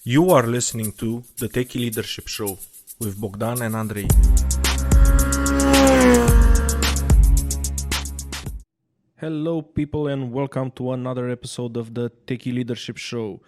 You are listening to the Techie Leadership Show with Bogdan and Andrei. Hello people and welcome to another episode of the Techie Leadership Show.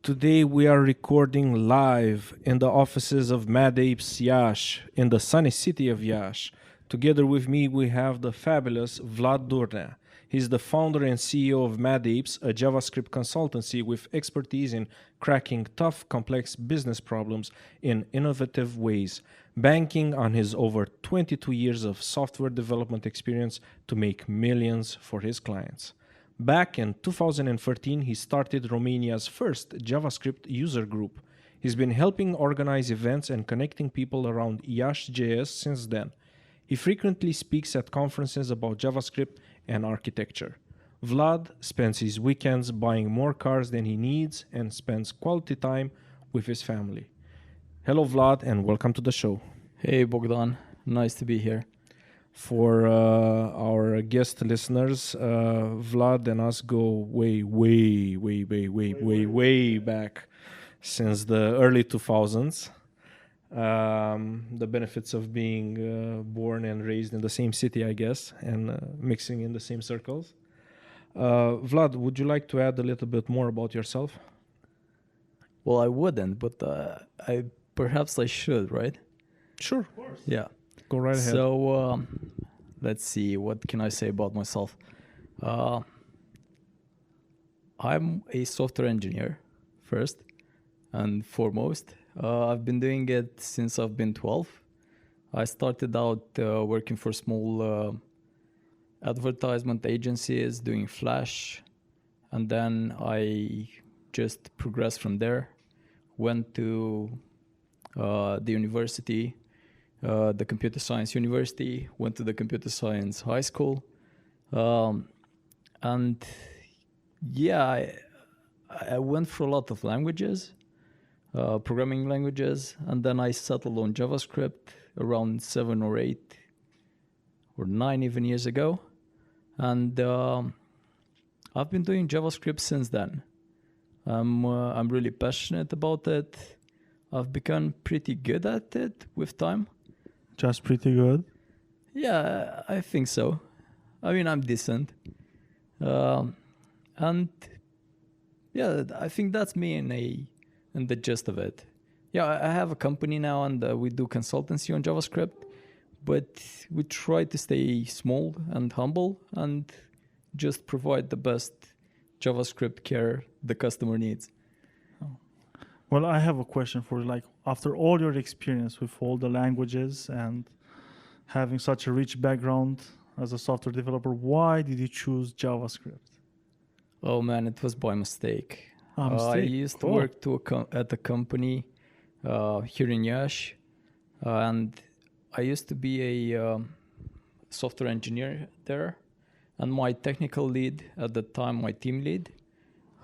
Today we are recording live in the offices of Mad Apes Yash in the sunny city of Yash. Together with me we have the fabulous Vlad Durnea. He's the founder and CEO of Mad Apes, a JavaScript consultancy with expertise in cracking tough, complex business problems in innovative ways, banking on his over 22 years of software development experience to make millions for his clients. Back in 2013, he started Romania's first JavaScript user group. He's been helping organize events and connecting people around Yash.js since then. He frequently speaks at conferences about JavaScript and architecture. Vlad spends his weekends buying more cars than he needs and spends quality time with his family. Hello, Vlad, and welcome to the show. Hey, Bogdan. Nice to be here. For our guest listeners, Vlad and us go way back since the early 2000s. The benefits of being born and raised in the same city, I guess, and mixing in the same circles. Vlad, would you like to add a little bit more about yourself? Well, I wouldn't, but perhaps I should, right? Sure. Of course. Yeah. Go right ahead. So, let's see. What can I say about myself? I'm a software engineer, first and foremost. I've been doing it since I've been 12. I started out working for small advertisement agencies doing Flash, and then I just progressed from there. Went to the university, the computer science university, went to the computer science high school. And yeah, I went for a lot of languages. Programming languages, and then I settled on JavaScript around 7 or 8 or 9 even years ago, and I've been doing JavaScript since then. I'm really passionate about it. I've become pretty good at it with time. Just pretty good? Yeah, I think so. I mean, I'm decent. And yeah, I think that's me and the gist of it. Yeah, I have a company now and we do consultancy on JavaScript, but we try to stay small and humble and just provide the best JavaScript care the customer needs. Well, I have a question for you. Like, after all your experience with all the languages and having such a rich background as a software developer, why did you choose JavaScript? Oh man, it was by mistake. I used to work at a company here in Yash, and I used to be a software engineer there. And my technical lead at the time, my team lead,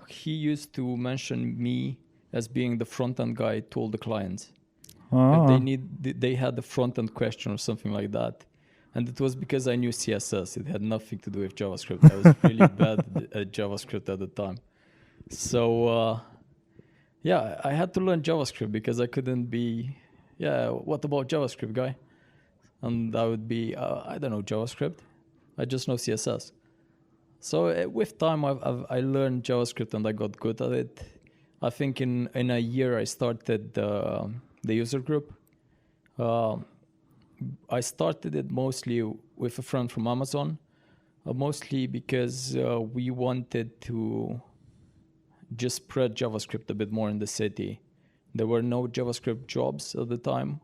he used to mention me as being the front-end guy to all the clients. They had a front-end question or something like that. And it was because I knew CSS. It had nothing to do with JavaScript. I was really bad at JavaScript at the time. So, yeah, I had to learn JavaScript because I couldn't be, what about JavaScript, guy? And I would be, I don't know JavaScript. I just know CSS. So with time, I learned JavaScript and I got good at it. I think in a year, I started the user group. I started it mostly with a friend from Amazon, mostly because we wanted to just spread JavaScript a bit more in the city. There were no JavaScript jobs at the time.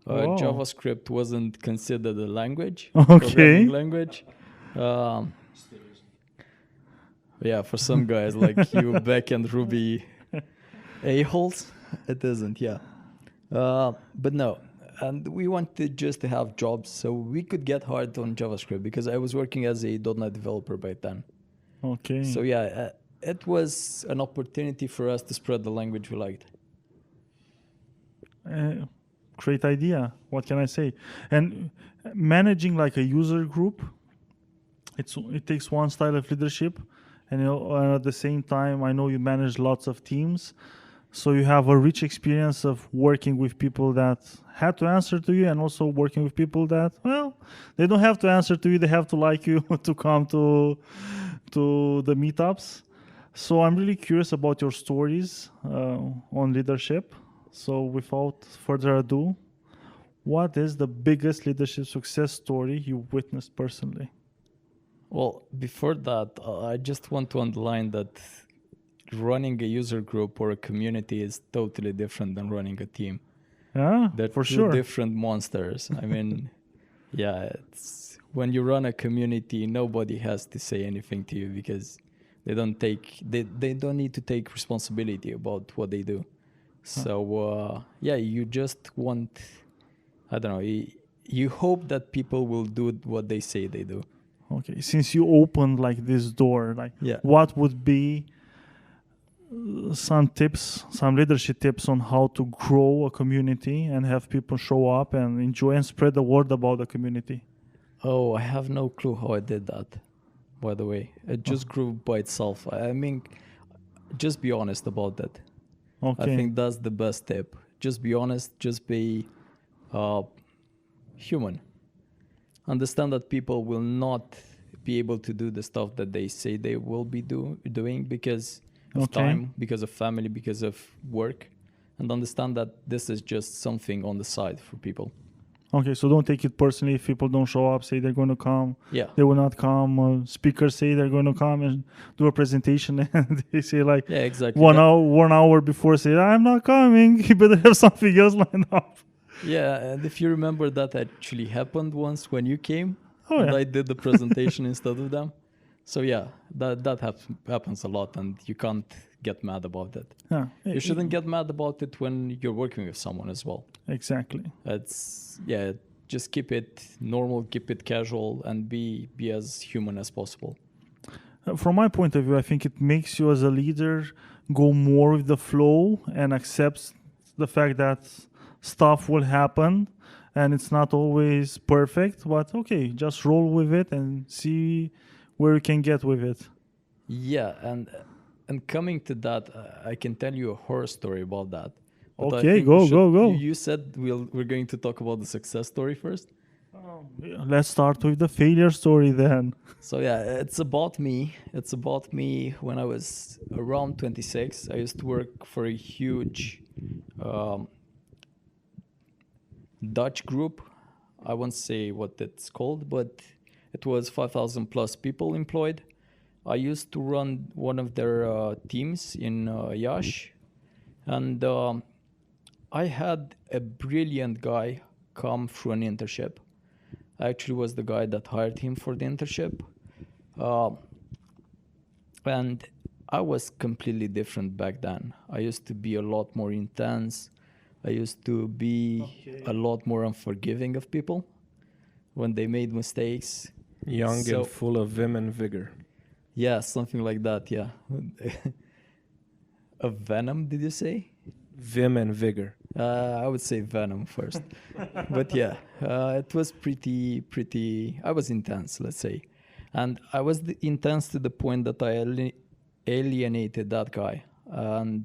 JavaScript wasn't considered a language, programming language. Yeah, for some guys like you, Backhand Ruby a-holes, it isn't, yeah. But no, and we wanted just to have jobs so we could get hired on JavaScript because I was working as a .NET developer by then. Okay. So yeah, it was an opportunity for us to spread the language we liked. Great idea. What can I say? And managing like a user group, it takes one style of leadership, and at the same time, I know you manage lots of teams. So you have a rich experience of working with people that had to answer to you, and also working with people that, well, they don't have to answer to you. They have to like you to come to the meetups. So I'm really curious about your stories on leadership. So without further ado, what is the biggest leadership success story you witnessed personally? Well, before that, I just want to underline that running a user group or a community is totally different than running a team. Yeah, They're for two sure. different monsters. I mean, yeah, it's when you run a community, nobody has to say anything to you because they don't need to take responsibility about what they do. So yeah, you just want, I don't know, you hope that people will do what they say they do. Okay, since you opened like this door, like Yeah. what would be some tips, some leadership tips on how to grow a community and have people show up and enjoy and spread the word about the community? Oh, I have no clue how I did that, by the way. It just grew by itself. I mean, just be honest about that. Okay. I think that's the best tip. Just be honest, just be human. Understand that people will not be able to do the stuff that they say they will be doing because of time, because of family, because of work. And understand that this is just something on the side for people. Okay, so don't take it personally if people don't show up, say they're going to come, Yeah. they will not come. Speakers say they're going to come and do a presentation, and they say like Yeah, exactly. 1 hour before, say I'm not coming. You better have something else lined up. Yeah, and if you remember, that actually happened once when you came, Oh, and yeah. I did the presentation instead of them. So yeah, that happens a lot, and you can't get mad about it. Yeah. You shouldn't get mad about it when you're working with someone as well. Exactly. Just keep it normal, keep it casual, and be as human as possible. From my point of view, I think it makes you as a leader go more with the flow and accept the fact that stuff will happen and it's not always perfect, but okay, just roll with it and see where you can get with it. Yeah, and coming to that, I can tell you a horror story about that. But Okay, go. You said we're going to talk about the success story first. Let's start with the failure story then. So yeah, it's about me. It's about me when I was around 26. I used to work for a huge Dutch group. I won't say what it's called, but it was 5,000 plus people employed. I used to run one of their teams in Yash, and I had a brilliant guy come through an internship. I actually was the guy that hired him for the internship. And I was completely different back then. I used to be a lot more intense. I used to be a lot more unforgiving of people when they made mistakes. Young and full of vim and vigor. Yeah, something like that, yeah. A venom, did you say? Vim and vigor. I would say venom first. But yeah, it was pretty, I was intense, let's say. And I was intense to the point that I alienated that guy. And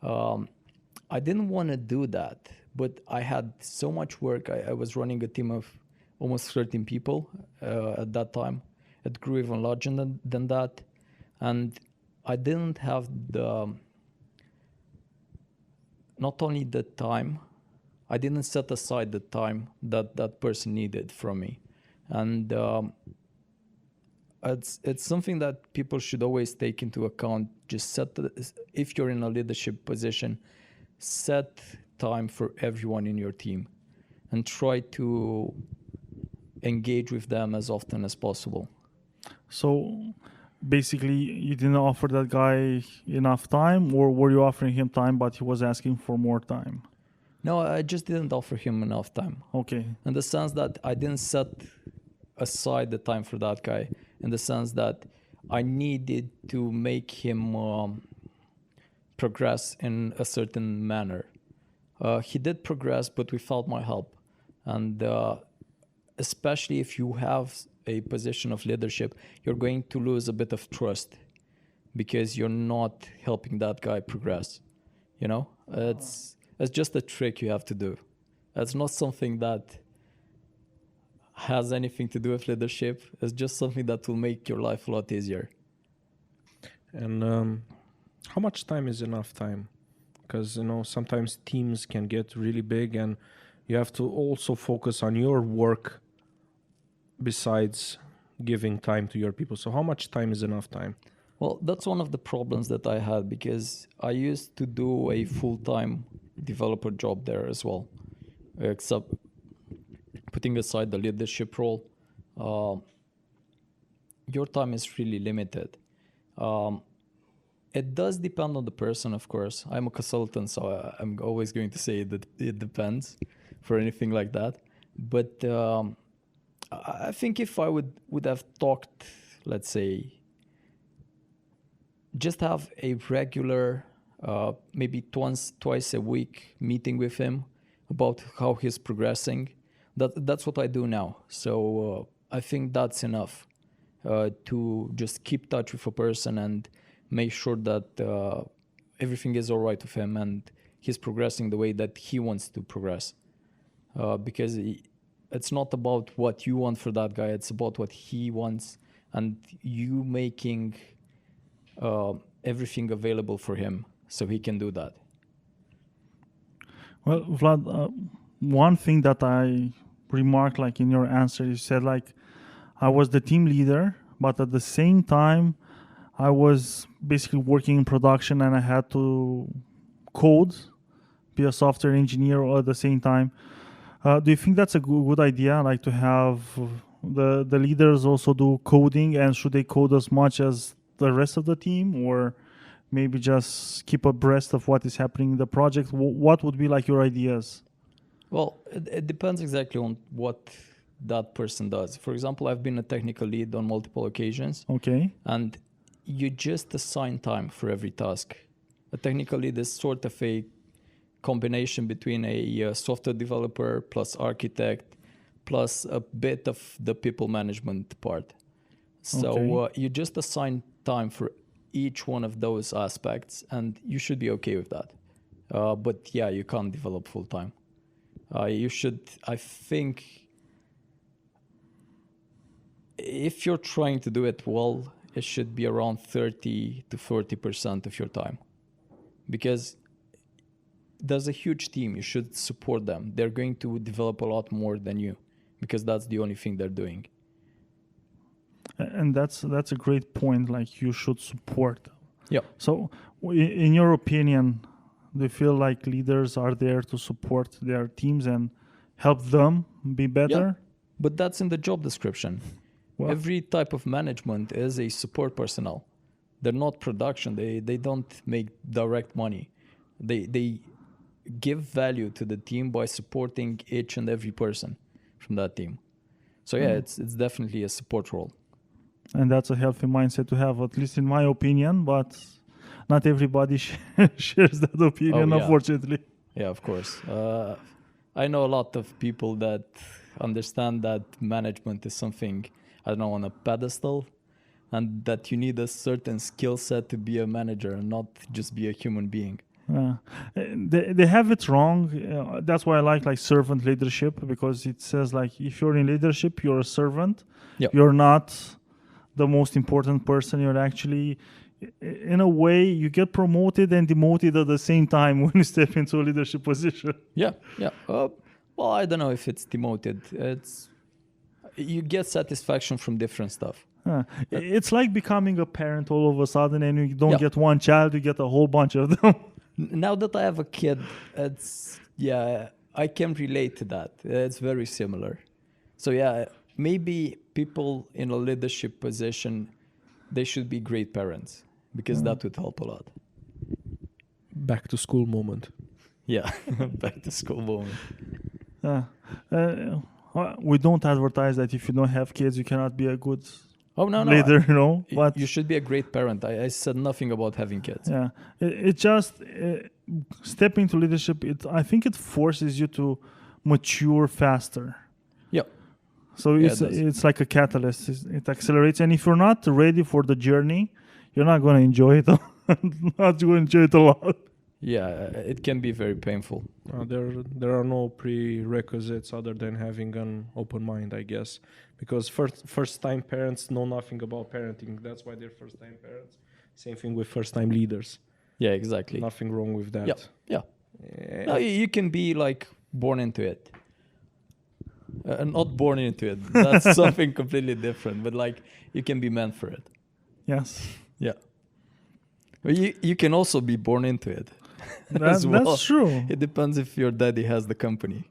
I didn't want to do that, but I had so much work. I was running a team of almost 13 people at that time. It grew even larger than that. And I didn't have not only the time, I didn't set aside the time that person needed from me. And it's something that people should always take into account. Just if you're in a leadership position, set time for everyone in your team and try to engage with them as often as possible. So basically, you didn't offer that guy enough time, or were you offering him time but he was asking for more time? No, I just didn't offer him enough time. Okay. In the sense that I didn't set aside the time for that guy, in the sense that I needed to make him progress in a certain manner. He did progress, but without my help. And especially if you have a position of leadership, you're going to lose a bit of trust because you're not helping that guy progress. You know, it's just a trick you have to do. It's not something that has anything to do with leadership. It's just something that will make your life a lot easier. And how much time is enough time? Because, sometimes teams can get really big and you have to also focus on your work besides giving time to your people. So how much time is enough time? Well, that's one of the problems that I had, because I used to do a full-time developer job there as well, except putting aside the leadership role. Your time is really limited. It does depend on the person, of course. I'm a consultant, so I'm always going to say that it depends for anything like that. But I think if I would have talked, let's say, just have a regular, maybe twice a week meeting with him about how he's progressing. That's what I do now. So I think that's enough to just keep touch with a person and make sure that everything is all right with him and he's progressing the way that he wants to progress. Because it's not about what you want for that guy, it's about what he wants, and you making everything available for him so he can do that. Well, Vlad, one thing that I remarked, like in your answer, you said like I was the team leader, but at the same time I was basically working in production and I had to code, be a software engineer all at the same time. Do you think that's a good idea, like to have the leaders also do coding, and should they code as much as the rest of the team, or maybe just keep abreast of what is happening in the project? What would be like your ideas? Well, it depends exactly on what that person does. For example, I've been a technical lead on multiple occasions. Okay. And you just assign time for every task. A technical lead is sort of a combination between a software developer plus architect plus a bit of the people management part. So you just assign time for each one of those aspects, and you should be okay with that. But yeah, you can't develop full time. You should, I think, if you're trying to do it well, it should be around 30 to 40% of your time. Because there's a huge team, you should support them. They're going to develop a lot more than you, because that's the only thing they're doing. And that's a great point, like you should support them. Yeah. So in your opinion, do you feel like leaders are there to support their teams and help them be better? Yeah. But that's in the job description. Well, every type of management is a support personnel. They're not production. They don't make direct money. They give value to the team by supporting each and every person from that team. So yeah, it's definitely a support role. And that's a healthy mindset to have, at least in my opinion, but not everybody shares that opinion, unfortunately. Yeah, of course. I know a lot of people that understand that management is something, I don't know, on a pedestal, and that you need a certain skill set to be a manager and not just be a human being. They have it wrong. That's why I like servant leadership, because it says like if you're in leadership, you're a servant. Yep. You're not the most important person. You're actually, in a way, you get promoted and demoted at the same time when you step into a leadership position. Yeah. Well, I don't know if it's demoted. You get satisfaction from different stuff. It's like becoming a parent all of a sudden, and you don't get one child, you get a whole bunch of them. Now that I have a kid, I can relate to that. It's very similar. So yeah, maybe people in a leadership position, they should be great parents, because that would help a lot. Back to school moment. Yeah, back to school moment. We don't advertise that if you don't have kids, you cannot be a good leader, But you should be a great parent. I said nothing about having kids. Yeah, it just stepping into leadership. I think it forces you to mature faster. Yeah. So it's like a catalyst. It accelerates, and if you're not ready for the journey, you're not going to enjoy it. Not going to enjoy it a lot. Yeah, it can be very painful. There are no prerequisites other than having an open mind, I guess, because first time parents know nothing about parenting. That's why they're first time parents. Same thing with first time leaders. Yeah, exactly. Nothing wrong with that. Yeah. No, you can be like born into it. Not born into it. That's something completely different. But like you can be meant for it. Yes. Yeah. But you can also be born into it. as well. That's true. It depends if your daddy has the company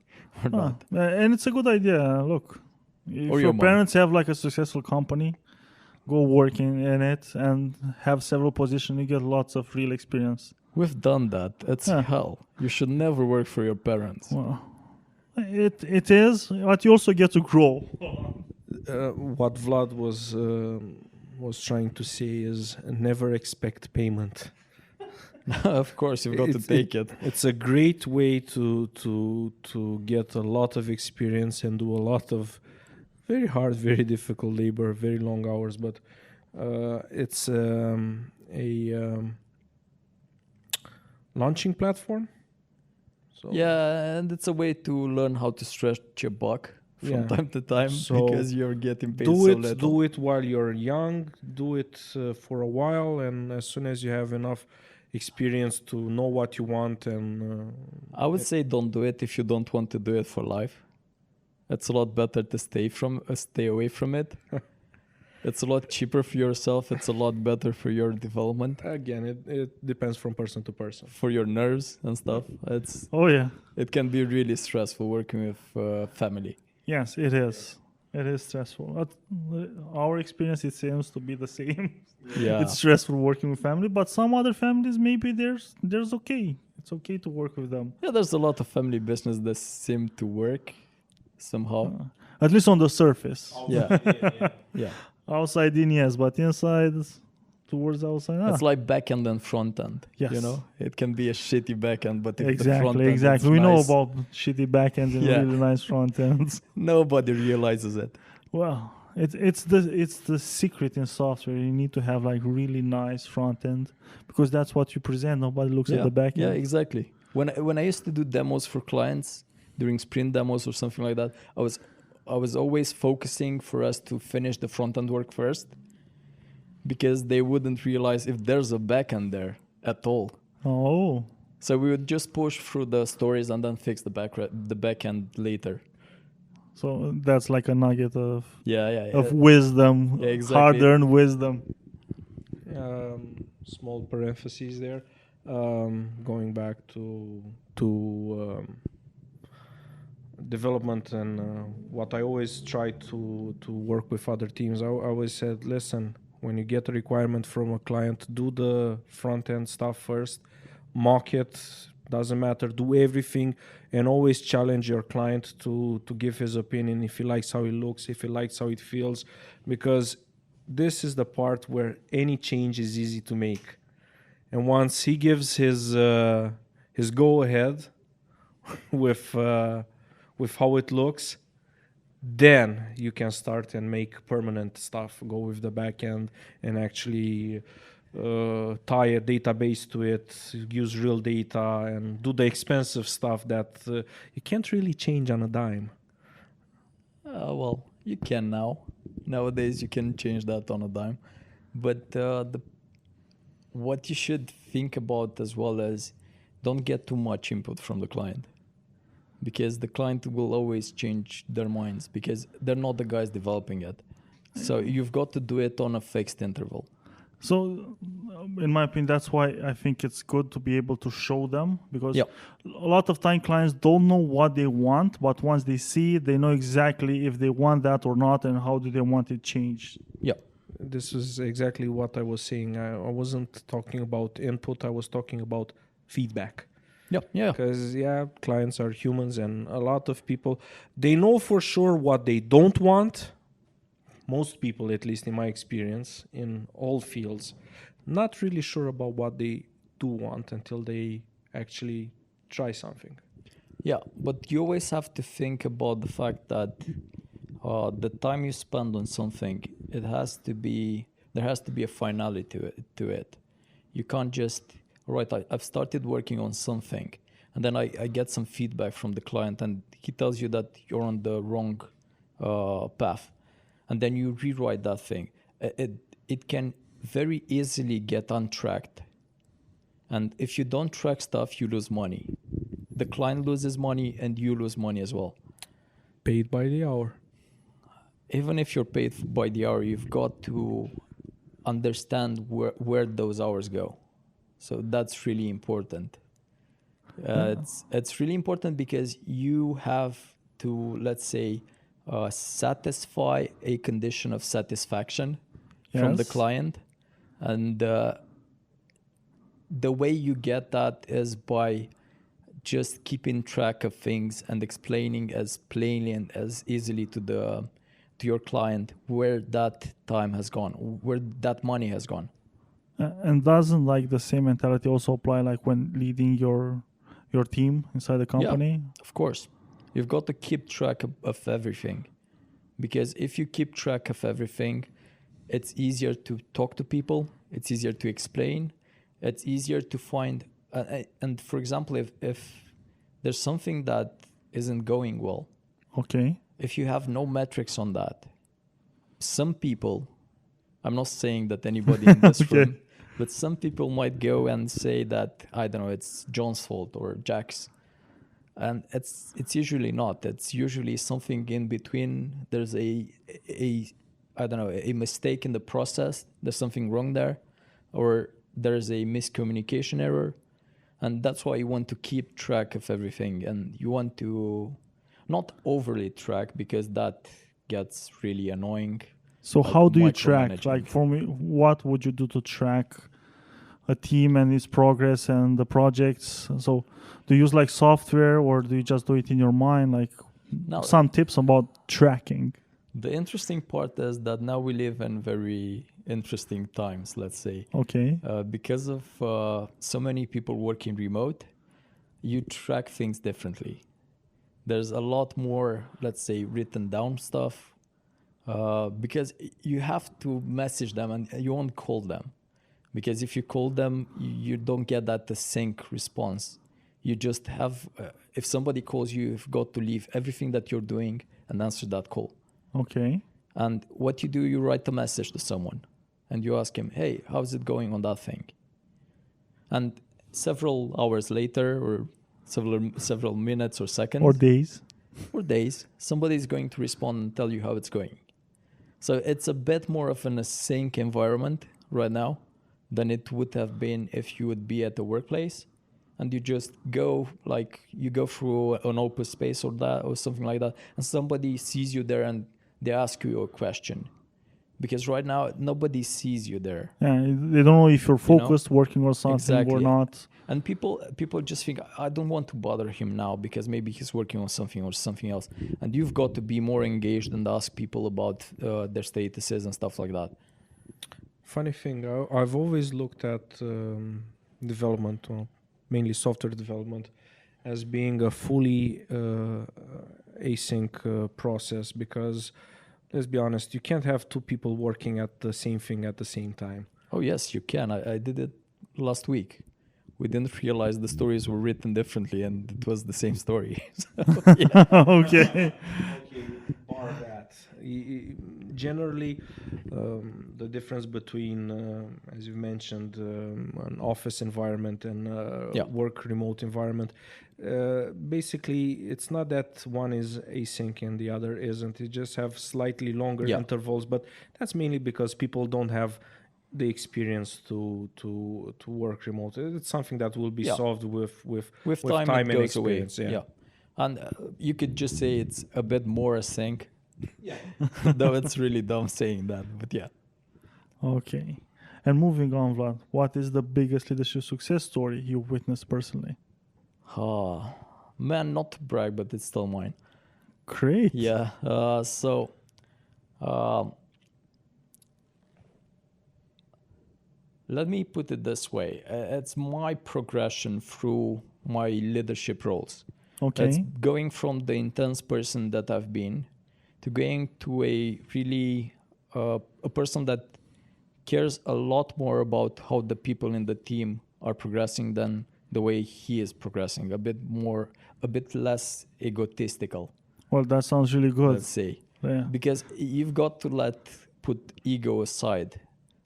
or not. And it's a good idea. Look, if Or your your mom. parents have like a successful company, go working in it and have several positions. You get lots of real experience. We've done that. It's hell. You should never work for your parents. Well, it is, but you also get to grow. What Vlad was trying to say is never expect payment. Of course, you've got to take it. It's a great way to get a lot of experience and do a lot of very hard, very difficult labor, very long hours. But it's a launching platform. So Yeah, and it's a way to learn how to stretch your buck from time to time because you're getting paid so little. Do it while you're young. Do it for a while, and as soon as you have enough experience to know what you want, and I would say don't do it if you don't want to do it for life. It's a lot better to stay away from it. It's a lot cheaper for yourself. It's a lot better for your development. Again, it depends from person to person. For your nerves and stuff. It can be really stressful working with family. Yes, it is. It is stressful. But our experience, it seems to be the same. Yeah. It's stressful working with family, but some other families, maybe there's okay. It's okay to work with them. Yeah, there's a lot of family business that seem to work somehow. At least on the surface. Yeah. Outside in, yes, but inside, towards outside. It's like backend and frontend. Yes. You know, it can be a shitty backend, but if the Exactly. frontend We know nice, about shitty backends and really nice front ends. nobody realizes it. Well, it's the secret in software. You need to have like really nice front end because that's what you present. Nobody looks at the back end. Yeah, exactly. When I used to do demos for clients during sprint demos or something like that, I was always focusing for us to finish the front end work first because they wouldn't realize if there's a backend there at all. Oh. So we would just push through the stories and then fix the backend later. So that's like a nugget of wisdom, Yeah, exactly. hard-earned wisdom. Small parentheses there. Going back to development and what I always try to work with other teams. I always said, listen, when you get a requirement from a client, do the front end stuff first, mock it, doesn't matter, do everything, and always challenge your client to give his opinion if he likes how it looks, if he likes how it feels, because this is the part where any change is easy to make. And once he gives his go ahead with how it looks, then you can start and make permanent stuff, go with the back end and actually tie a database to it, use real data, and do the expensive stuff that you can't really change on a dime. Well, you can now. Nowadays, you can change that on a dime. But what you should think about as well is don't get too much input from the client, because the client will always change their minds because they're not the guys developing it. So you've got to do it on a fixed interval. So, in my opinion, that's why I think it's good to be able to show them, because a lot of time clients don't know what they want, but once they see it, they know exactly if they want that or not and how do they want it changed. Yeah. This is exactly what I was saying. I wasn't talking about input. I was talking about feedback. Yeah. Because, clients are humans, and a lot of people, they know for sure what they don't want. Most people, at least in my experience, in all fields, not really sure about what they do want until they actually try something. Yeah, but you always have to think about the fact that the time you spend on something, there has to be a finality to it. You can't just all right, I've started working on something, and then I get some feedback from the client, and he tells you that you're on the wrong path, and then you rewrite that thing. It can very easily get untracked. And if you don't track stuff, you lose money. The client loses money and you lose money as well. Paid by the hour. Even if you're paid by the hour, you've got to understand where those hours go. So that's really important. It's really important because you have to, let's say, satisfy a condition of satisfaction from the client. And the way you get that is by just keeping track of things and explaining as plainly and as easily to your client where that time has gone, where that money has gone. And doesn't like the same mentality also apply like when leading your team inside the company? Yeah, of course. You've got to keep track of everything, because if you keep track of everything, it's easier to talk to people. It's easier to explain. It's easier to find. And for example, if there's something that isn't going well, okay, if you have no metrics on that, some people, I'm not saying that anybody in this okay. room, but some people might go and say that, I don't know, it's John's fault or Jack's. And it's usually not. It's usually something in between. There's a mistake in the process. There's something wrong there, or there's a miscommunication error. And that's why you want to keep track of everything. And you want to not overly track, because that gets really annoying. So like how do you track? micromanaging. Like for me, what would you do to track a team and its progress and the projects? So do you use like software, or do you just do it in your mind? Like Now, some tips about tracking. the interesting part is that now we live in very interesting times, let's say. Okay. Because of so many people working remote, you track things differently. There's a lot more, let's say, written down stuff, because you have to message them and you won't call them. Because if you call them, you don't get that async response. You just have, if somebody calls you, you've got to leave everything that you're doing and answer that call. Okay. And what you do, you write a message to someone and you ask him, hey, how's it going on that thing? And several hours later, or several minutes or seconds, Or days. somebody's going to respond and tell you how it's going. So it's a bit more of an async environment right now than it would have been if you would be at the workplace and you just go, like you go through an open space or that or something like that, and somebody sees you there and they ask you a question. Because right now nobody sees you there. Yeah, they don't know if you're focused, working on something or not. And people just think, I don't want to bother him now because maybe he's working on something or something else. And you've got to be more engaged and ask people about their statuses and stuff like that. Funny thing, I've always looked at development, well, mainly software development, as being a fully async process, because let's be honest, you can't have two people working at the same thing at the same time. Oh yes, you can. I did it last week. We didn't realize the stories were written differently and it was the same story. Okay. Bar that. Generally, the difference between, as you mentioned, an office environment and work remote environment, basically it's not that one is async and the other isn't. You just have slightly longer intervals, but that's mainly because people don't have the experience to work remote. It's something that will be solved with time and experience. Yeah. And you could just say it's a bit more async. Yeah. Though it's really dumb saying that, but yeah. Okay. And moving on, Vlad, what is the biggest leadership success story you've witnessed personally? Man, not to brag, but it's still mine. Great. Yeah. Let me put it this way. It's my progression through my leadership roles. Okay. It's going from the intense person that I've been to going to a really a person that cares a lot more about how the people in the team are progressing than the way he is progressing. A bit less egotistical, Well, that sounds really good. let's say. Yeah. Because you've got to put ego aside,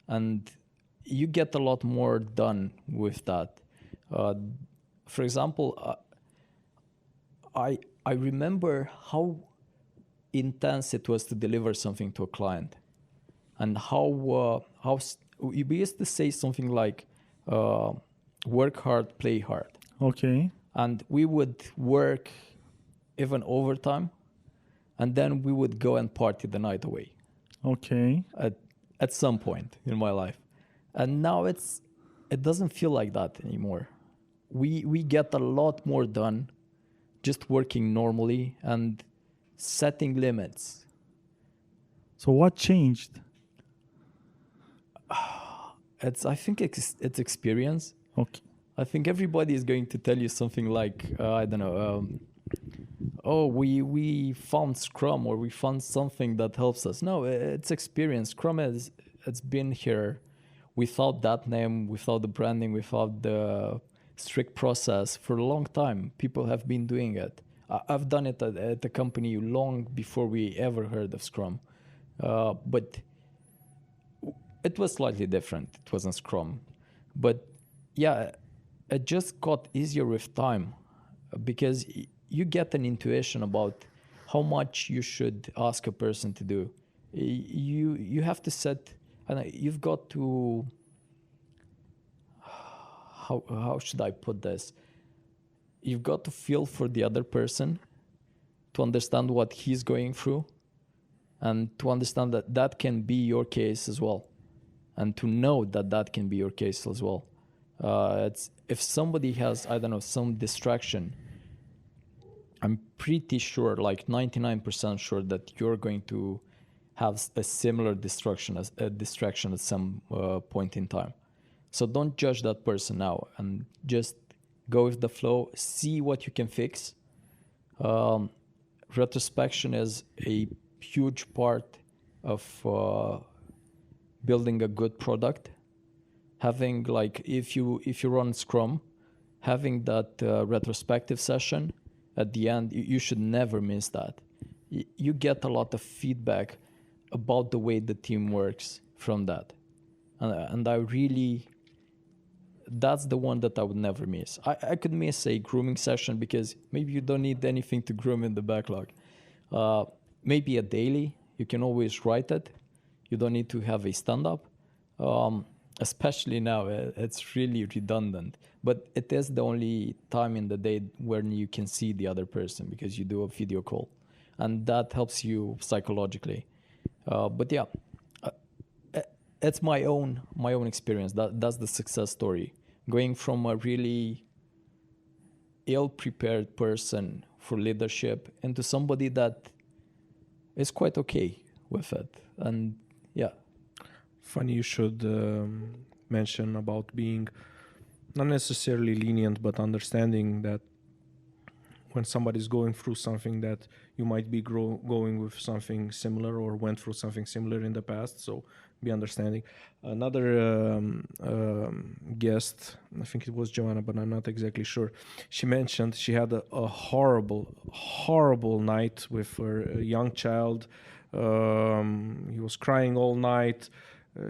and you get a lot more done with that. For example, I remember how intense it was to deliver something to a client, and we used to say something like, "Work hard, play hard," Okay. and we would work even overtime, and then we would go and party the night away. Okay. At some point in my life, and now it doesn't feel like that anymore. We get a lot more done just working normally and setting limits. So what changed? I think it's experience. Okay. I think everybody is going to tell you something like, I don't know, oh, we found Scrum, or we found something that helps us. No, it's experience. Scrum it's been here without that name, without the branding, without the strict process for a long time. People have been doing it. I've done it at the company long before we ever heard of Scrum. But it was slightly different. It wasn't Scrum. But yeah, it just got easier with time, because you get an intuition about how much you should ask a person to do. You have to set, and you've got to, how should I put this? You've got to feel for the other person, to understand what he's going through, and to understand that that can be your case as well, and to know that that can be your case as well. It's if somebody has, I don't know, some distraction, I'm pretty sure, like 99% sure, that you're going to have a similar distraction at some point in time. So don't judge that person now, and just go with the flow, see what you can fix. Retrospection is a huge part of building a good product. Having, like, if you run Scrum, having that retrospective session at the end, you should never miss that. You get a lot of feedback about the way the team works from that, and I really, that's the one that I would never miss. I could miss a grooming session, because maybe you don't need anything to groom in the backlog. Maybe a daily, you can always write it. You don't need to have a stand-up. Especially now, it's really redundant. But it is the only time in the day when you can see the other person, because you do a video call. And that helps you psychologically. But yeah, it's my own experience. That's the success story. Going from a really ill-prepared person for leadership into somebody that is quite okay with it. And yeah. Funny you should mention about being not necessarily lenient, but understanding that when somebody's going through something, that you might be going with something similar, or went through something similar in the past. So be understanding. Another guest, I think it was Joanna, but I'm not exactly sure. She mentioned she had a horrible night with her young child. He was crying all night.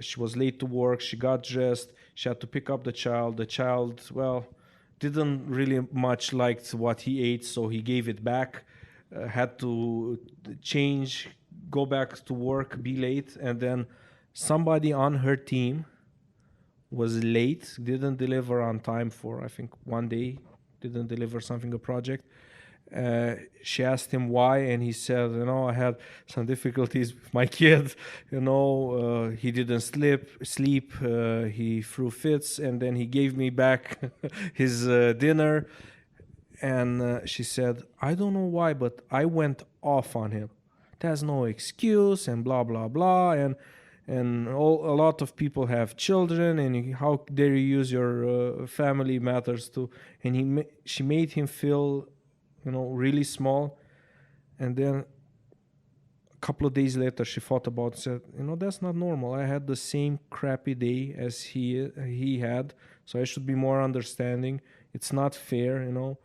She was late to work. She got dressed. She had to pick up the child. The child, well, didn't really much liked what he ate, so he gave it back. Had to change, go back to work, be late, and then somebody on her team was late, didn't deliver on time for, I think, one day, didn't deliver something, a project. She asked him why, and he said, I had some difficulties with my kid. He didn't sleep. He threw fits, and then he gave me back his dinner. And she said, I don't know why, but I went off on him. There's no excuse, and blah blah blah, and a lot of people have children, and how dare you use your family matters to? And she made him feel really small. And then a couple of days later, she thought about it, said, that's not normal. I had the same crappy day as he had, So I should be more understanding. It's not fair, you know.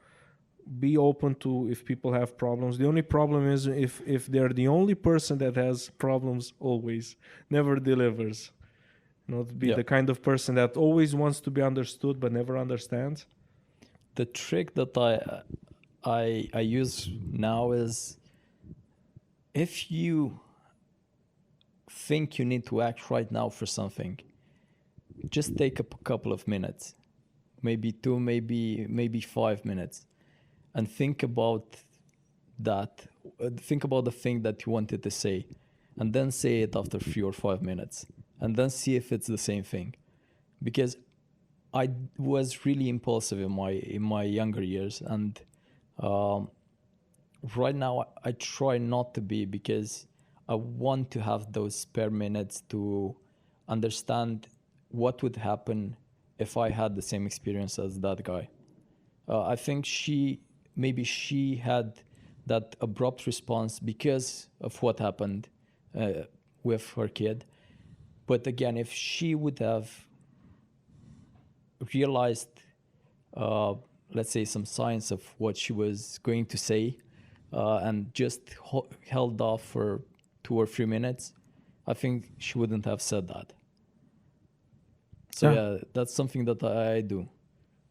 Be open to if people have problems. The only problem is if they're the only person that has problems always, never delivers. You know, to be the kind of person that always wants to be understood but never understands. The trick that I use now is, if you think you need to act right now for something, just take a couple of minutes, maybe 2, maybe 5 minutes, and think about that. Think about the thing that you wanted to say, and then say it after 3 or 5 minutes, and then see if it's the same thing. Because I was really impulsive in my younger years, and right now I try not to be, because I want to have those spare minutes to understand what would happen if I had the same experience as that guy. I think she had that abrupt response because of what happened with her kid. But again, if she would have realized, let's say, some signs of what she was going to say, and just held off for 2 or 3 minutes, I think she wouldn't have said that. So yeah, that's something that I do.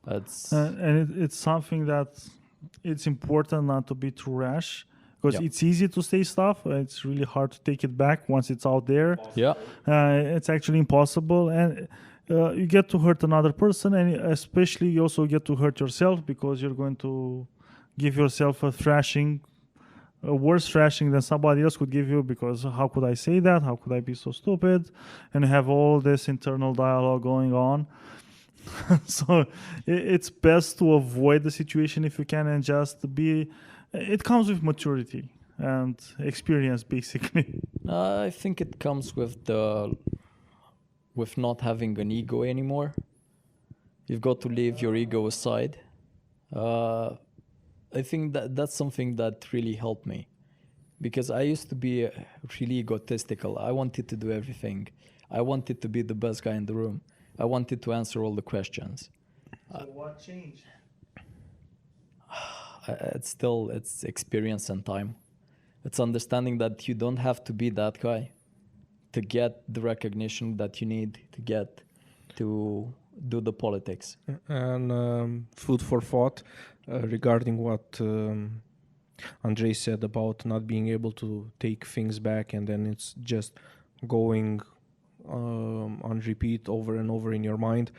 That's and it's something that it's important not to be too rash, because it's easy to say stuff. It's really hard to take it back once it's out there. Yeah, it's actually impossible, and you get to hurt another person, and especially you also get to hurt yourself, because you're going to give yourself a thrashing, a worse thrashing than somebody else could give you, because how could I say that? How could I be so stupid? And have all this internal dialogue going on. So it's best to avoid the situation if you can, and just be. It comes with maturity and experience, basically. I think it comes with not having an ego anymore. You've got to leave your ego aside. I think that's something that really helped me, because I used to be really egotistical. I wanted to do everything. I wanted to be the best guy in the room. I wanted to answer all the questions. So what changed? It's experience and time. It's understanding that you don't have to be that guy to get the recognition that you need to get to do the politics. And food for thought regarding what Andrei said about not being able to take things back, and then it's just going on repeat over and over in your mind.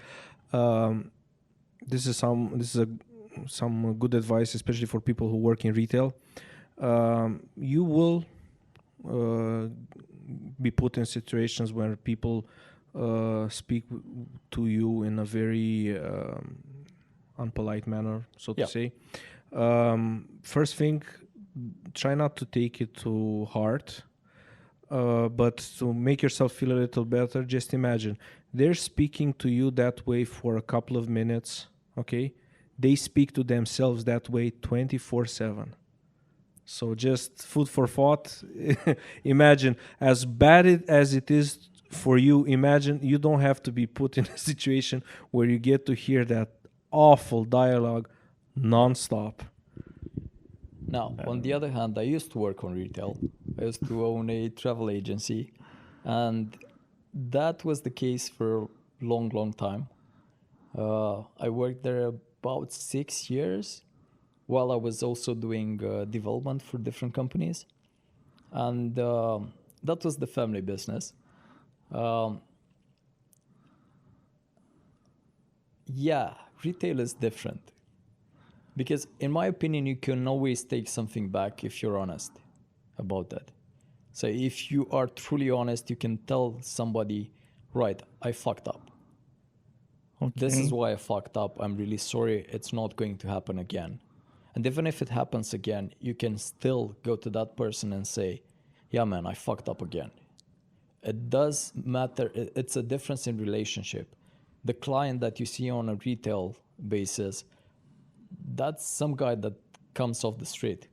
This is some good advice, especially for people who work in retail. You will be put in situations where people speak to you in a very unpolite manner, so to say. First thing, try not to take it to heart, but to make yourself feel a little better, just imagine they're speaking to you that way for a couple of minutes, okay? They speak to themselves that way 24/7. So just food for thought. Imagine, as bad as it is for you, imagine you don't have to be put in a situation where you get to hear that awful dialogue nonstop. Now, on the other hand, I used to work on retail. I used to own a travel agency, and that was the case for a long, long time. I worked there about 6 years, while I was also doing development for different companies. And that was the family business. Retail is different. Because in my opinion, you can always take something back if you're honest about that. So if you are truly honest, you can tell somebody, right, I fucked up. Okay. This is why I fucked up. I'm really sorry. It's not going to happen again. And even if it happens again, you can still go to that person and say, yeah, man, I fucked up again. It does matter. It's a difference in relationship. The client that you see on a retail basis, that's some guy that comes off the street.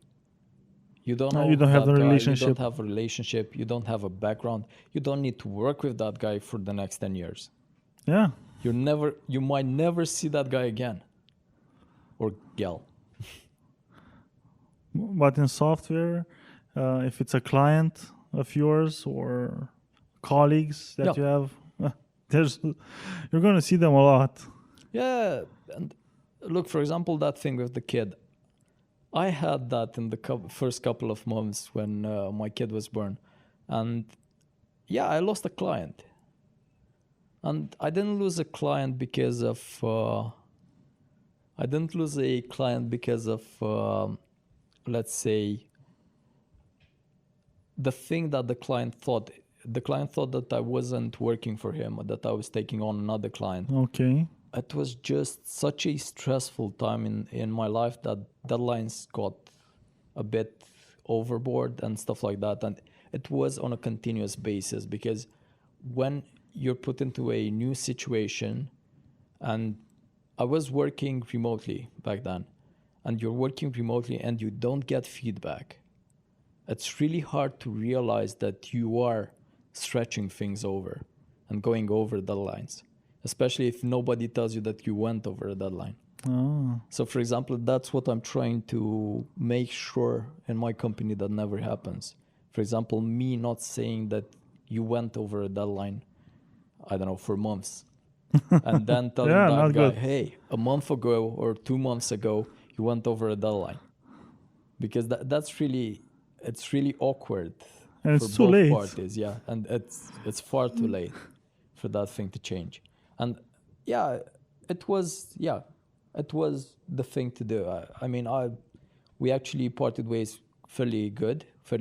You don't know. You don't have the relationship. You don't have a relationship. You don't have a background. You don't need to work with that guy for the next 10 years. Yeah. You might never see that guy again, or gal. But in software, if it's a client of yours or colleagues that you have, you're going to see them a lot. Yeah, and look, for example, that thing with the kid. I had that in the first couple of months when my kid was born. And yeah, I lost a client. And I didn't lose a client because of... let's say, the thing that the client thought. The client thought that I wasn't working for him, or that I was taking on another client. Okay. It was just such a stressful time in my life that deadlines got a bit overboard and stuff like that. And it was on a continuous basis, because when you're put into a new situation, and I was working remotely back then, and you're working remotely and you don't get feedback, it's really hard to realize that you are stretching things over and going over deadlines, especially if nobody tells you that you went over a deadline. Oh. So, for example, that's what I'm trying to make sure in my company that never happens. For example, me not saying that you went over a deadline, I don't know, for months, and then telling that guy, hey, a month ago or 2 months ago, you went over a deadline. Because it's really awkward. And for it's too both late. parties, yeah, and it's far too late for that thing to change. And yeah, it was the thing to do. We actually parted ways fairly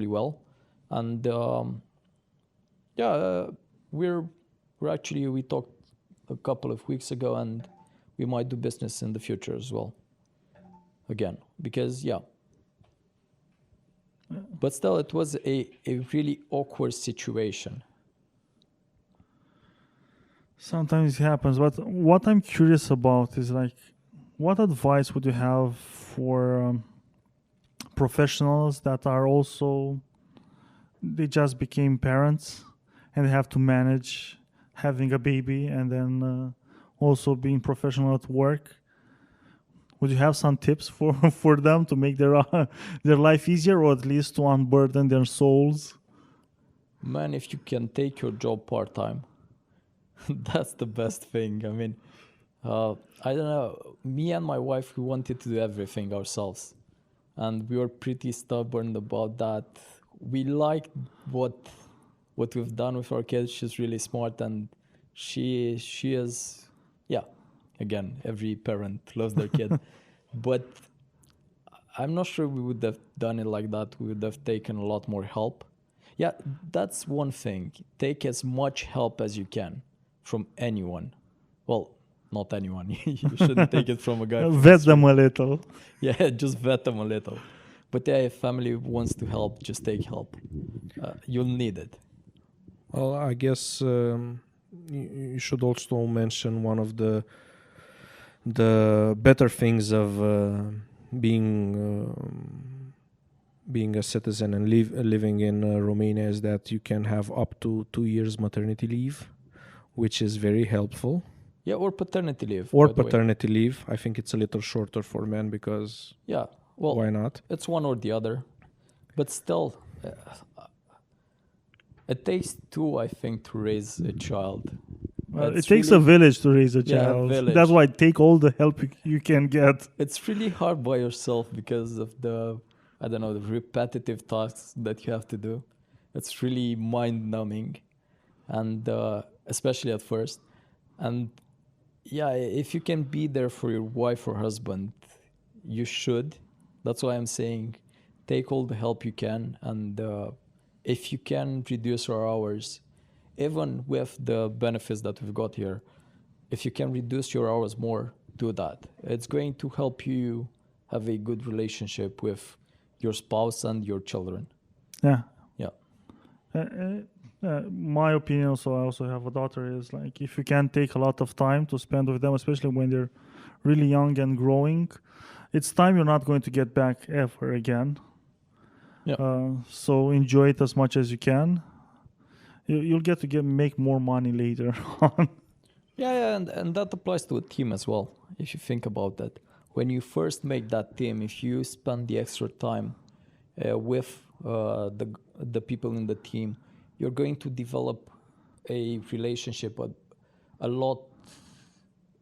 well, and we talked a couple of weeks ago, and we might do business in the future as well. Again, because but still, it was a really awkward situation. Sometimes it happens, but what I'm curious about is like, what advice would you have for professionals that are also, they just became parents and they have to manage having a baby and then also being professional at work? Would you have some tips for them to make their life easier, or at least to unburden their souls? Man, if you can take your job part-time, that's the best thing. I mean, I don't know. Me and my wife, we wanted to do everything ourselves. And we were pretty stubborn about that. We liked what we've done with our kids. She's really smart, and she is, again, every parent loves their kid. But I'm not sure we would have done it like that. We would have taken a lot more help. Yeah, that's one thing. Take as much help as you can from anyone. Well, not anyone. You shouldn't take it from a guy. Vet them a little. Yeah, just vet them a little. But yeah, if family wants to help, just take help. You'll need it. Well, I guess you should also mention one of the better things of being a citizen and living in Romania is that you can have up to 2 years maternity leave, which is very helpful. Yeah, or paternity leave. Or paternity leave. I think it's a little shorter for men because why not? It's one or the other. But still, it takes two, I think, to raise a child. It takes a village to raise a child. Village. That's why take all the help you can get. It's really hard by yourself because of the repetitive tasks that you have to do. It's really mind-numbing, and especially at first. And yeah, if you can be there for your wife or husband, you should. That's why I'm saying take all the help you can, and if you can reduce your hours, even with the benefits that we've got here, if you can reduce your hours more, do that. It's going to help you have a good relationship with your spouse and your children. Yeah. Yeah. My opinion, so I also have a daughter, is like, if you can take a lot of time to spend with them, especially when they're really young and growing, it's time you're not going to get back ever again. Yeah. So enjoy it as much as you can. You'll get to make more money later on. Yeah, and that applies to a team as well. If you think about that, when you first make that team, if you spend the extra time with the people in the team, you're going to develop a relationship, a lot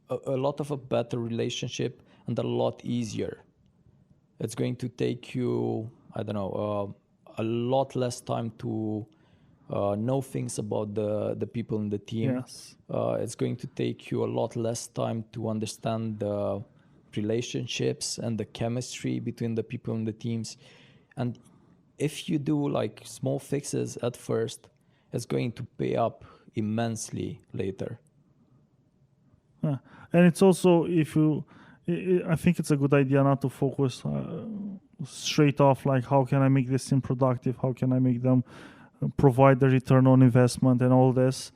of a better relationship, and a lot easier. It's going to take you, I don't know, a lot less time to know things about the people in the team. Yes. It's going to take you a lot less time to understand the relationships and the chemistry between the people in the teams. And if you do like small fixes at first, it's going to pay up immensely later. Yeah. And it's also, if you, I think it's a good idea not to focus straight off like, how can I make this team productive? How can I make them provide the return on investment and all this?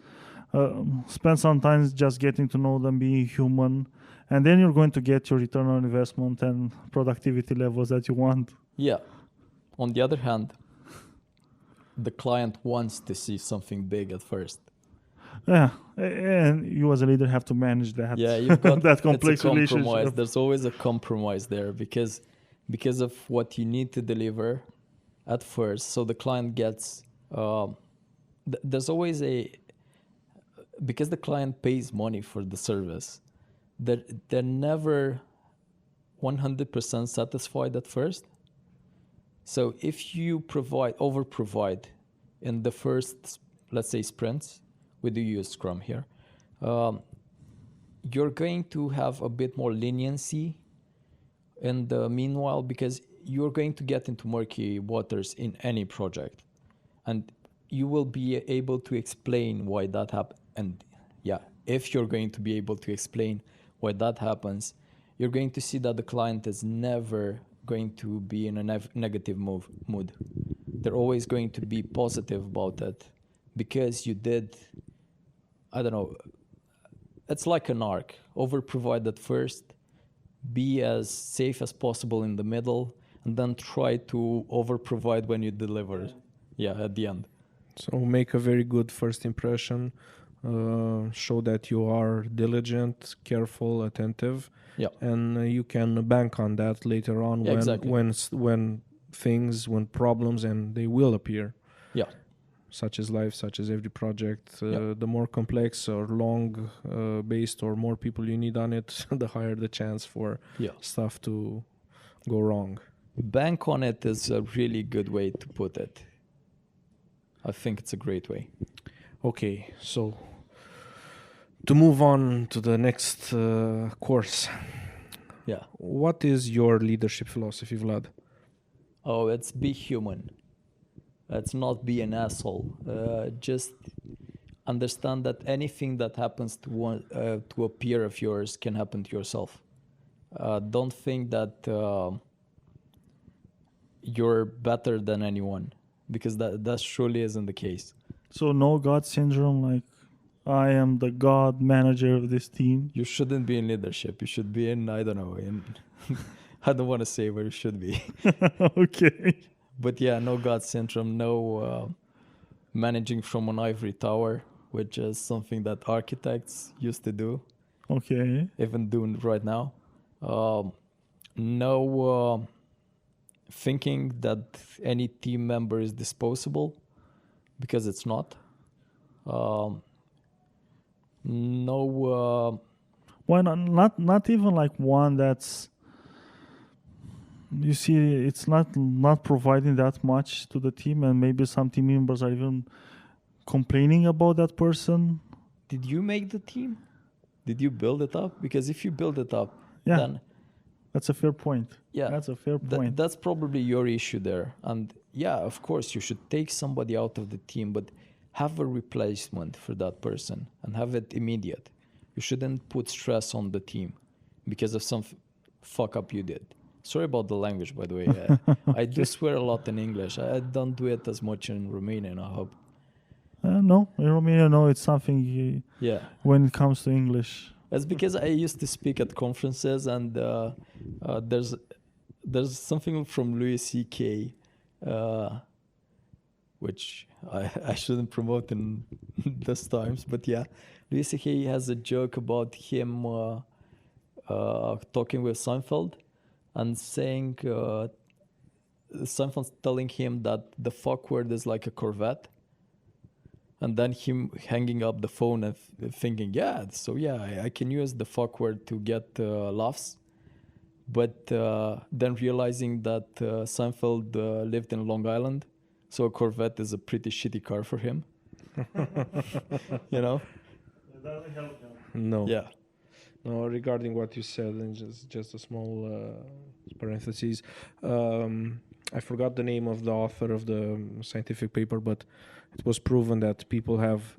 Spend some time just getting to know them, being human, and then you're going to get your return on investment and productivity levels that you want. Yeah. On the other hand, the client wants to see something big at first. Yeah, and you as a leader have to manage that. Yeah, you've got that complex it's a compromise. relationship. There's always a compromise there because of what you need to deliver at first. So the client gets there's always because the client pays money for the service. They're never 100% satisfied at first. So if you over provide in the first, let's say, sprints, we do use Scrum here, you're going to have a bit more leniency in the meanwhile, because you're going to get into murky waters in any project. And you will be able to explain why that happened. And yeah, if you're going to be able to explain why that happens, you're going to see that the client is never going to be in a negative mood. They're always going to be positive about it because you did, I don't know, it's like an arc. Over provide at first, be as safe as possible in the middle, and then try to over provide when you deliver. Yeah, at the end. So make a very good first impression. Show that you are diligent, careful, attentive, and you can bank on that later on when problems, and they will appear. Yeah. Such as life, such as every project. The more complex or long based or more people you need on it, the higher the chance for stuff to go wrong. Bank on it is a really good way to put it. I think it's a great way. Okay, so to move on to the next course. Yeah. What is your leadership philosophy, Vlad? Oh, it's be human. It's not be an asshole. Just understand that anything that happens to a peer of yours can happen to yourself. Don't think that you're better than anyone, because that surely isn't the case. So no God syndrome, like I am the God manager of this team. You shouldn't be in leadership. You should be in, I don't know, I don't want to say where you should be. Okay. But yeah, no God syndrome, no managing from an ivory tower, which is something that architects used to do. Okay. Even doing right now. No thinking that any team member is disposable, because it's not. No. Why not even like one that's, you see, it's not providing that much to the team, and maybe some team members are even complaining about that person. Did you make the team? Did you build it up? Because if you build it up, then that's a fair point. Yeah, that's a fair point. That's probably your issue there. And yeah, of course, you should take somebody out of the team, but have a replacement for that person and have it immediate. You shouldn't put stress on the team because of some fuck up you did. Sorry about the language, by the way. I do swear a lot in English. I don't do it as much in Romanian, I hope. No, in Romania, no, it's something when it comes to English. That's because I used to speak at conferences, and there's something from Louis C.K. which I shouldn't promote in these times, but yeah, Louis C.K. has a joke about him talking with Seinfeld and saying Seinfeld's telling him that the fuck word is like a Corvette, and then him hanging up the phone and thinking, I can use the fuck word to get laughs, but then realizing that Seinfeld lived in Long Island, so a Corvette is a pretty shitty car for him. You know? It doesn't help him. No. Yeah. No, regarding what you said, and just a small parentheses. I forgot the name of the author of the scientific paper, but it was proven that people have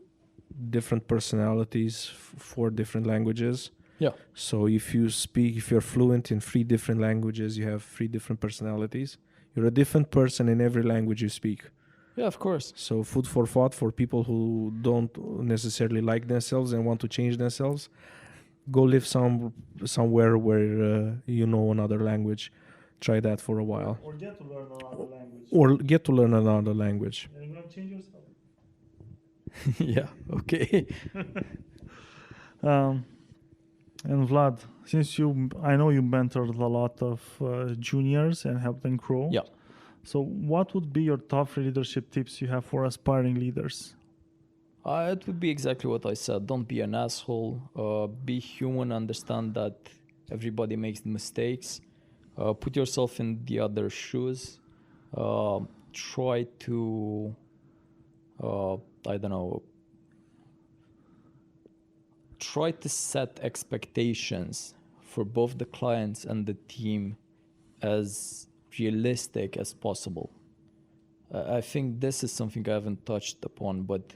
different personalities for different languages. Yeah. So if you're fluent in 3 different languages, you have 3 different personalities. You're a different person in every language you speak. Yeah, of course. So food for thought for people who don't necessarily like themselves and want to change themselves. Go live somewhere where you know another language. Try that for a while. Or get to learn another language. Or get to learn another language. And you're going to change yourself. Yeah, okay. And Vlad, since I know you mentored a lot of juniors and helped them grow. Yeah. So what would be your top leadership tips you have for aspiring leaders? It would be exactly what I said. Don't be an asshole. Be human. Understand that everybody makes mistakes. Put yourself in the other shoes. Try to, try to set expectations for both the clients and the team as realistic as possible. I think this is something I haven't touched upon, but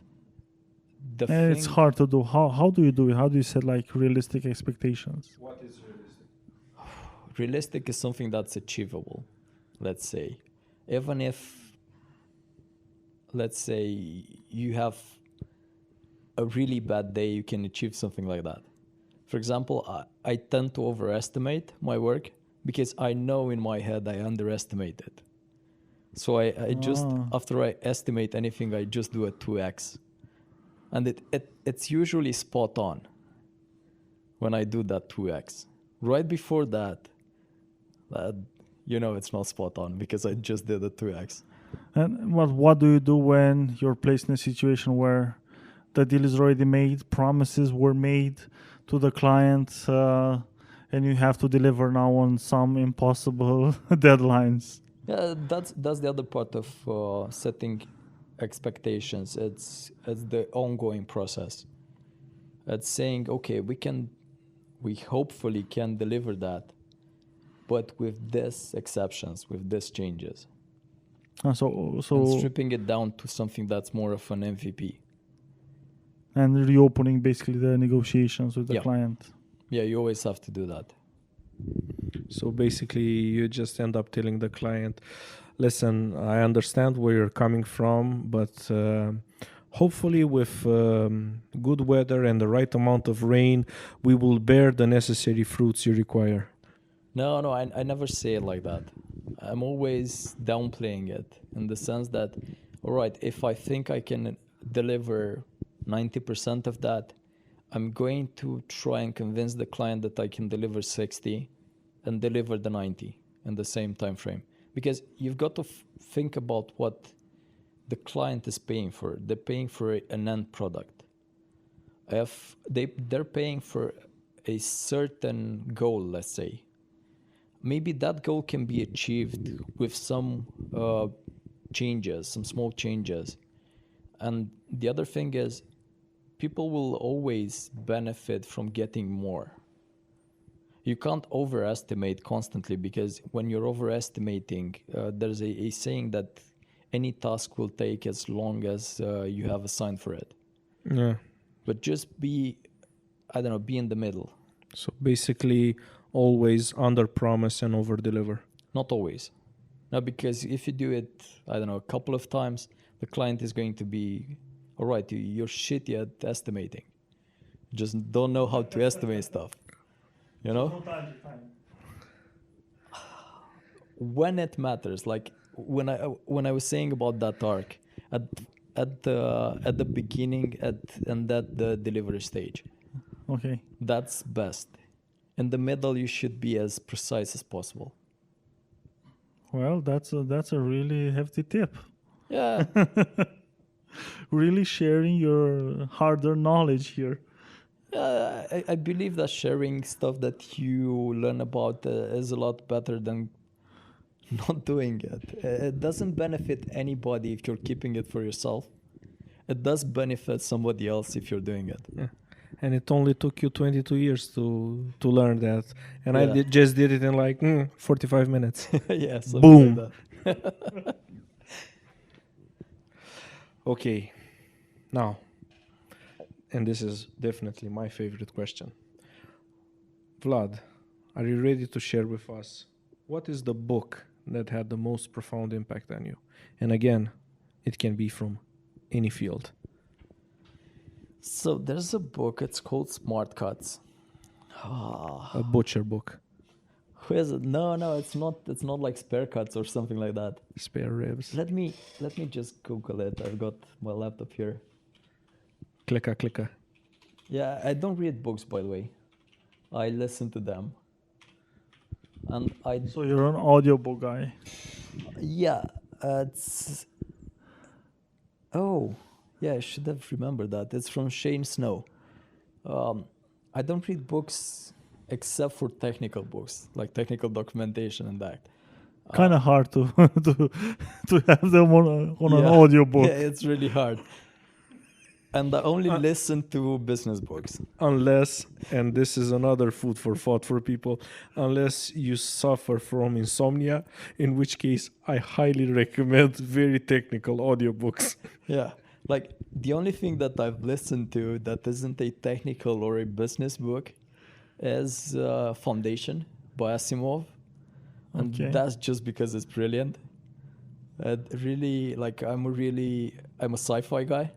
it's hard to do. How do you do it? How do you set like realistic expectations? What is realistic? Realistic is something that's achievable, let's say. Even if, let's say, you have a really bad day, you can achieve something like that. For example, I tend to overestimate my work because I know in my head I underestimate it. So I just, after I estimate anything, I just do a 2x. And it's usually spot on when I do that 2x. Right before that, it's not spot on because I just did a 2x. And what do you do when you're placed in a situation where the deal is already made, promises were made to the client, and you have to deliver now on some impossible deadlines? Yeah, that's the other part of setting expectations. It's the ongoing process. It's saying, okay, we hopefully can deliver that, but with these exceptions, with these changes. So and stripping it down to something that's more of an MVP. And reopening basically the negotiations with the client. Yeah, you always have to do that. So basically, you just end up telling the client, listen, I understand where you're coming from, but hopefully with good weather and the right amount of rain, we will bear the necessary fruits you require. No, I never say it like that. I'm always downplaying it in the sense that, all right, if I think I can deliver 90% of that, I'm going to try and convince the client that I can deliver 60 and deliver the 90 in the same time frame. Because you've got to think about what the client is paying for. They're paying for an end product. If they're paying for a certain goal, let's say, maybe that goal can be achieved with some changes, some small changes. And the other thing is, people will always benefit from getting more. You can't overestimate constantly, because when you're overestimating, there's a saying that any task will take as long as you have assigned for it. Yeah. But just be in the middle. So basically, always under promise and over deliver. Not always. No, because if you do it, a couple of times, the client is going to be, all right, you're shitty at estimating. You just don't know how to estimate stuff. You know? When it matters, like when I was saying about that arc, at the beginning and at the delivery stage. Okay. That's best. In the middle, you should be as precise as possible. Well, that's a really hefty tip. Yeah. Really sharing your hard-earned knowledge here. I believe that sharing stuff that you learn about is a lot better than not doing it. It doesn't benefit anybody if you're keeping it for yourself. It does benefit somebody else if you're doing it. Yeah. And it only took you 22 years to learn that. And I Yeah. just did it in like 45 minutes. Yeah, something Boom. like that. Okay. Now, and this is definitely my favorite question. Vlad, are you ready to share with us what is the book that had the most profound impact on you? And again, it can be from any field. So there's a book, it's called Smart Cuts. A butcher book. Who is it? No, it's not like Spare Cuts or something like that. Spare ribs. Let me just Google it. I've got my laptop here. Clicker. Yeah, I don't read books, by the way. I listen to them. And So you're an audiobook guy. yeah, it's... Oh, yeah, I should have remembered that. It's from Shane Snow. I don't read books except for technical books, like technical documentation and that. Kind of hard to to have them on an audiobook. Yeah, it's really hard. And I only listen to business books. Unless, and this is another food for thought for people, unless you suffer from insomnia, in which case I highly recommend very technical audiobooks. Yeah. Like the only thing that I've listened to that isn't a technical or a business book is Foundation by Asimov. And that's just because it's brilliant. Really, like I'm a sci-fi guy.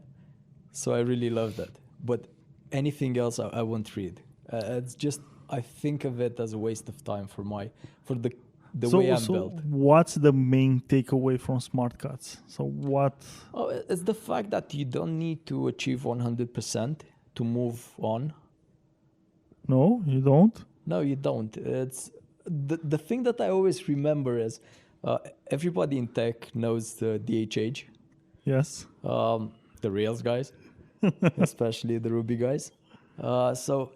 So I really love that. But anything else I won't read. It's just, I think of it as a waste of time for the way I'm built. What's the main takeaway from Smart Cuts? So what? Oh, it's the fact that you don't need to achieve 100% to move on. No, you don't? No, you don't. It's the thing that I always remember is everybody in tech knows the DHH. Yes. The Rails guys, especially the Ruby guys. So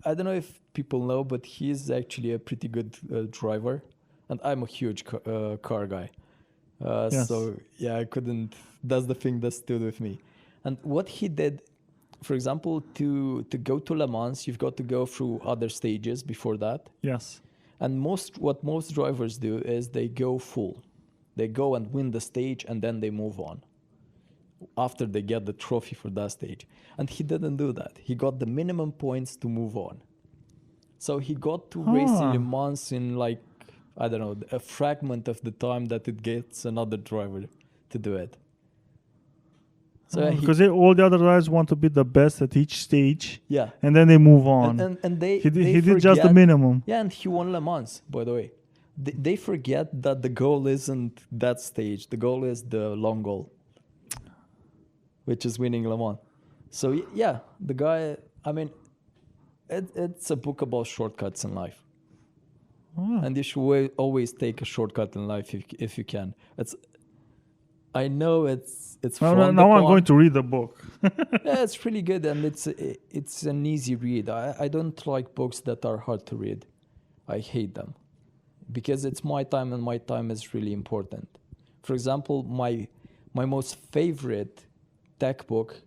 I don't know if people know, but he's actually a pretty good driver. And I'm a huge car guy. Yes. So yeah, that's the thing that stood with me. And what he did, for example, to go to Le Mans, you've got to go through other stages before that. Yes. And what most drivers do is they go full. They go and win the stage and then they move on after they get the trophy for that stage. And he didn't do that. He got the minimum points to move on. So he got to race in Le Mans in like, I don't know, a fragment of the time that it gets another driver to do it. So because all the other guys want to be the best at each stage. Yeah. And then they move on. And they he forget, did just the minimum. Yeah, and he won Le Mans, by the way. They forget that the goal isn't that stage. The goal is the long goal, which is winning Le Mans. So yeah, the guy, I mean, it's a book about shortcuts in life. And you should always take a shortcut in life if you can. I know it's now I'm going to read the book. Yeah, it's really good, and it's an easy read. I don't like books that are hard to read. I hate them because it's my time, and my time is really important. For example, my most favorite tech book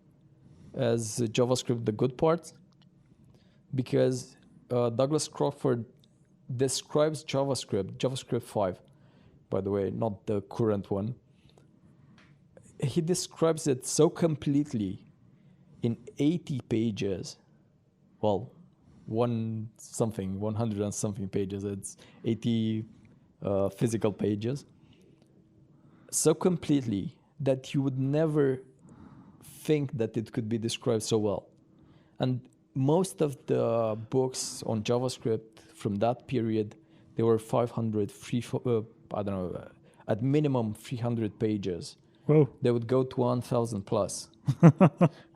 is JavaScript: The Good Parts, because Douglas Crawford describes JavaScript 5, by the way, not the current one. He describes it so completely in 80 pages. Well, 100 and something pages. It's 80 physical pages. So completely that you would never think that it could be described so well. And most of the books on JavaScript from that period, they were 500, at minimum 300 pages. Whoa. they would go to 1,000 plus.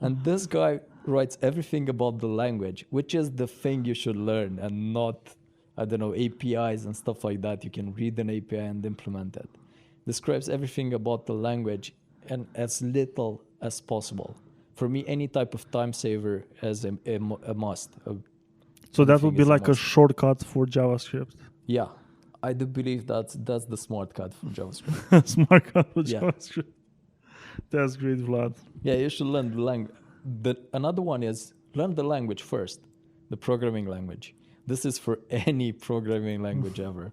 And this guy writes everything about the language, which is the thing you should learn, and not, I don't know, APIs and stuff like that. You can read an API and implement it. Describes everything about the language and as little as possible. For me, any type of time saver is a must. So that would be Everything is like a must. shortcut for JavaScript. Yeah, I do believe that's the smart cut for JavaScript. Smart cut for Yeah. JavaScript. That's great, Vlad. Yeah, you should learn the language. Another one is learn the language first, the programming language. This is for any programming language ever.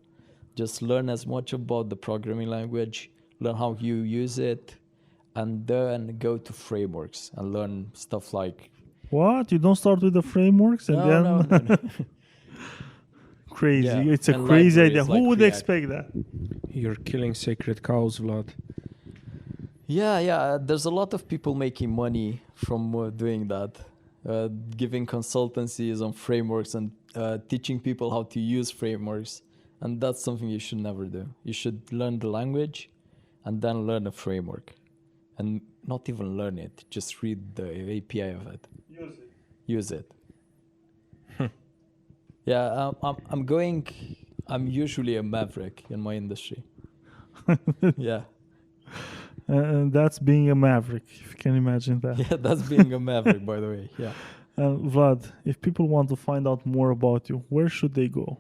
Just learn as much about the programming language, learn how you use it, and then go to frameworks and learn stuff like... What? You don't start with the frameworks and then No. crazy. Yeah, It's a and crazy idea. libraries Who like would React. expect that? You're killing sacred cows, Vlad. Yeah. There's a lot of people making money from doing that, giving consultancies on frameworks and teaching people how to use frameworks. And that's something you should never do. You should learn the language and then learn a framework. And not even learn it, just read the API of it. Use it. Yeah, I'm usually a maverick in my industry. Yeah. And that's being a maverick, if you can imagine that. Yeah, that's being a maverick, by the way. Yeah. Vlad, if people want to find out more about you, where should they go?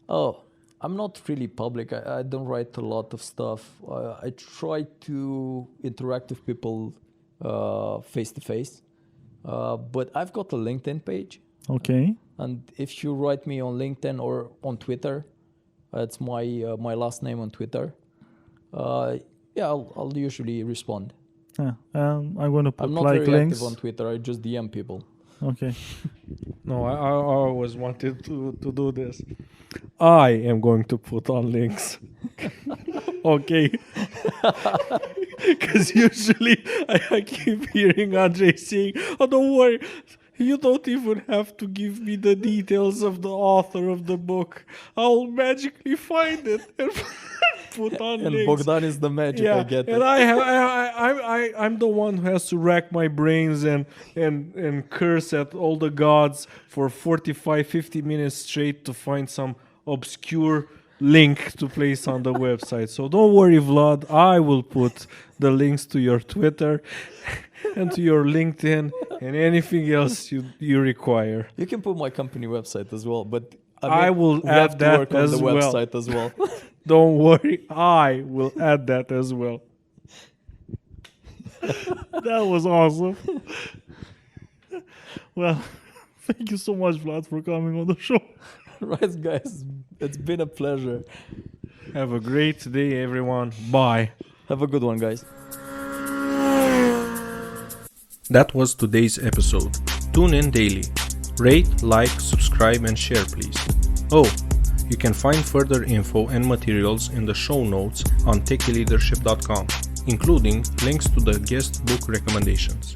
Oh, I'm not really public. I don't write a lot of stuff. I try to interact with people face to face. But I've got a LinkedIn page. Okay. And if you write me on LinkedIn or on Twitter, it's my last name on Twitter. I'll usually respond. Yeah. I'm going to put I'm not like very links. active on Twitter. I just DM people. Okay. No, I always wanted to do this. I am going to put on links. Okay. Because usually I keep hearing Andrei saying, oh, don't worry. You don't even have to give me the details of the author of the book. I'll magically find it and put on And links. Bogdan is the magic. I get and it. I'm the one who has to rack my brains and curse at all the gods for 45-50 minutes straight to find some obscure link to place on the website. So don't worry, Vlad. I will put the links to your Twitter and to your LinkedIn and anything else you require. You can put my company website as well, but I will we have add to that work on as the well. website as well. Don't worry, I will add that as well. That was awesome. Well, thank you so much, Vlad, for coming on the show. Right, guys, it's been a pleasure. Have a great day, everyone. Bye. Have a good one, guys. That was today's episode. Tune in daily. Rate, like, subscribe, and share, please. Oh, you can find further info and materials in the show notes on techyleadership.com, including links to the guest book recommendations.